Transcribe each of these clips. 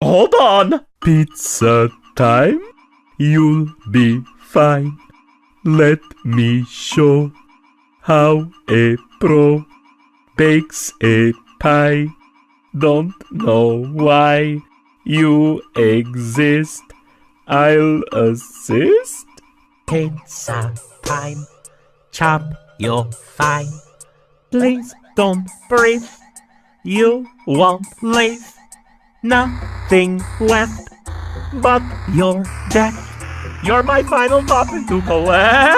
hold on. Pizza time? You'll be fine. Let me show how a pro bakes a pie. Don't know why you exist. I'll assist. Pizza time. Chop your fine. Please don't breathe. You won't leave. Nothing left but your death. You're my final topping to collect.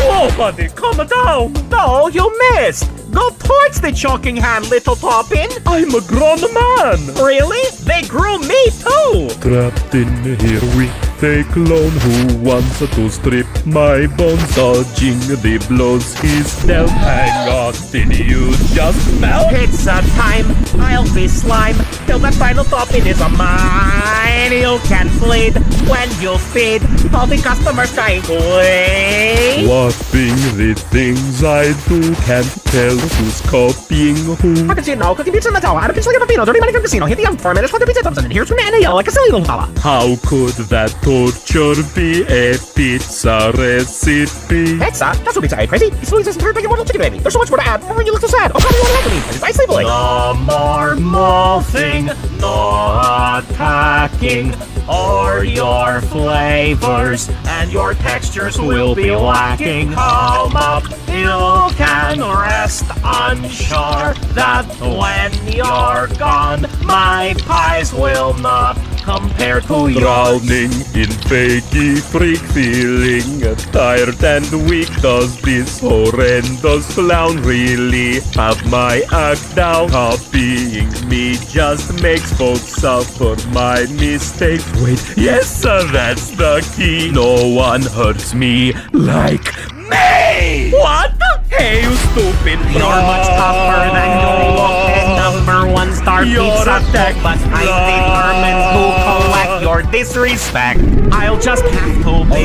Whoa, buddy, calm down. No, you missed. Go towards the choking hand, little Toppin. I'm a grown man. Really? They grew me too. Trapped in here with a clone who wants to strip my bones, dodging the blows he's dealt. Hang on, did you just melt? Pizza time. I'll be slime till that final topping is a mine. You can bleed when you feed all the customers trying to wait. What being the things I do, can't tell who's copying who. Cappuccino, cooking pizza in the tower, add a pinch like a Peppino, dirty money from casino, hit the oven for a minute, the pizza comes in, and here's from Anna yell like a silly little fella. How could that torture be a pizza recipe? Pizza? That's what pizza ate, crazy. It's Louise's entire big immortal chicken baby. There's so much more to add. Remember, you look so sad. Oh, how do you want to help me? It's ice sleepily. No more morphing, no attacking. Or your flavors and your textures will be lacking. Calm up, you can rest unsure that when you're gone, my pies will not compare to yours. Drowning in fakey freak, feeling tired and weak. Does this horrendous clown really have my act down? Copying me just makes folks suffer my mistakes. Wait, yes sir, that's the key. No one hurts me like me. What? Hey, you stupid bro. You're much tougher than you look. Number one star pizza tech, but I'm determined to collect your disrespect. I'll just have to be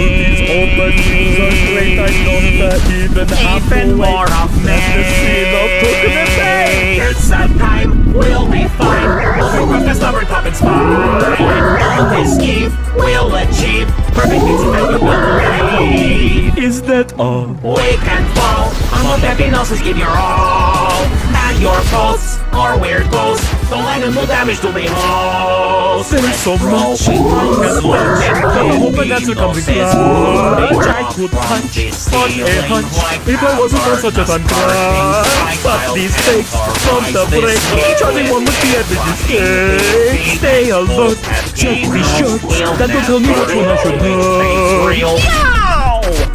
even more of me. It's that time, we'll be fine. We'll be the stubborn top and spine. All this Eve will achieve perfect pizza that you will believe. Is that all? We can fall. I'm on Peppino, so give your all. And your faults or weird ghosts don't let them do damage to me host. There's so much I can learn. Hoping that's a coming clutch. I could punch on a hunch if I wasn't on such a fun crush. But these fakes from the break, charging one with the average. Stay alert, check the shirts. That will tell me which one I should have.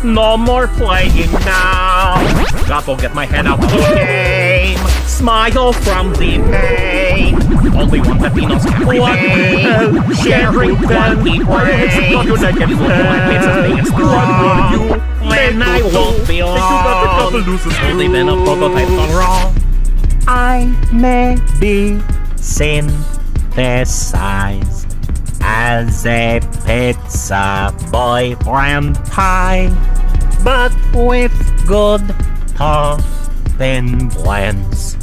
No more playing now. Gotta get my head out of the game. Smile from the pain. Only one Peppino's can remain. Sharing one we pray. My pizza's being strong. Then I won't be long. Only been a prototype gone wrong. I may be synthesized as a pizza boyfriend pie, but with good topping blends.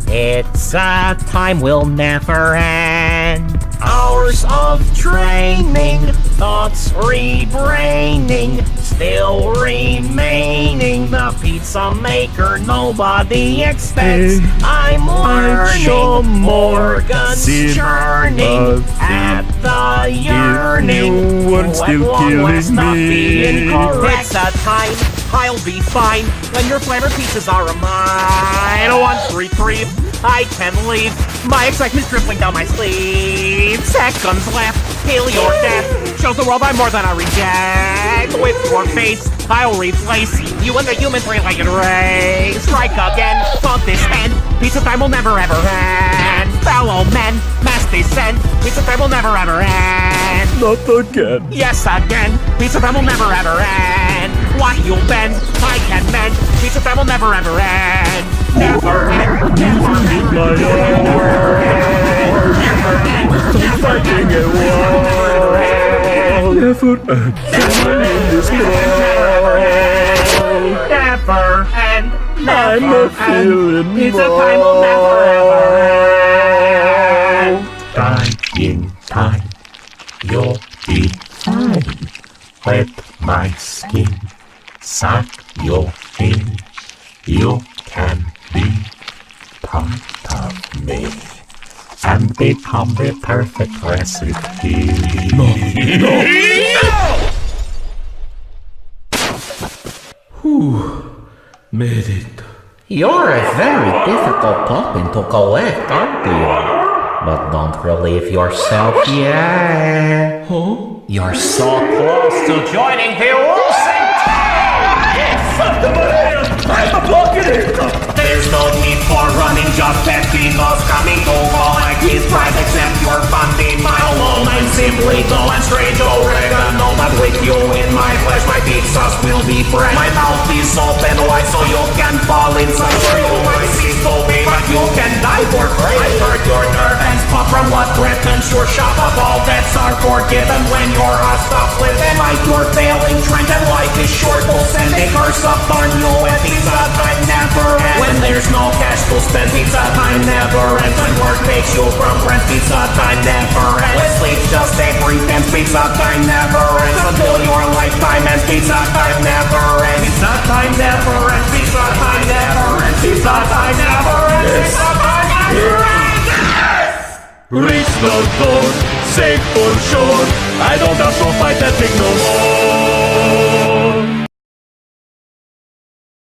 Pizza time will never end. Hours of training, thoughts rebraining, still remaining. The pizza maker nobody expects. I'm learning, Morgan's churning at the yearning. When still killing me. Pizza time, I'll be fine when your flavored pizzas are a mine. 1, 3, 3, I can leave. My excitement's dripping down my sleeve. Seconds left, heal your death. Shows the world I'm more than a reject. With your face, I'll replace you and the human three-legged race. Strike again, on this end. Pizza time will never ever end. Fellow men, mass descent. Pizza time will never ever end. Not again. Yes, again. Pizza time will never ever end. What you bend, I can mend. Pizza time will never ever end. Never end. Never end. Never end. I'm fighting a war. Never end. Never end. I'm feeling Pizza time will never ever end. Time. In time, you'll be fine. Let my skin suck you in. You can be part of me and become the perfect recipe. Made it. You're a very difficult puppet to collect, aren't you? But don't relieve yourself yet. Huh? You're so close to joining the losing team! Yes! There's no need for running, just Peppino's coming to collect his prize. Accept your funding, my alone. I'm simply dull and strange oregano, but with you in my flesh, my pizzas will be fresh. My mouth is open wide so you can fall inside. Sure, you might see so big, but you can die for free. I hurt your nerve and spot from what threatens your shop. Of all debts are forgiven when your heart stops living. Like your failing trend and life is short, we'll send a curse upon you. And pizza time never ends. When there's no cash to spend, pizza time never ends. When work takes you from friends, pizza time never ends. When sleep's just a pretense, pizza time never ends. Until your lifetime ends, pizza time never ends. Pizza time never ends. Pizza time never ends. Pizza time never ends. Pizza time never ends. Reach the door, safe for sure. I don't have to fight that thing no more.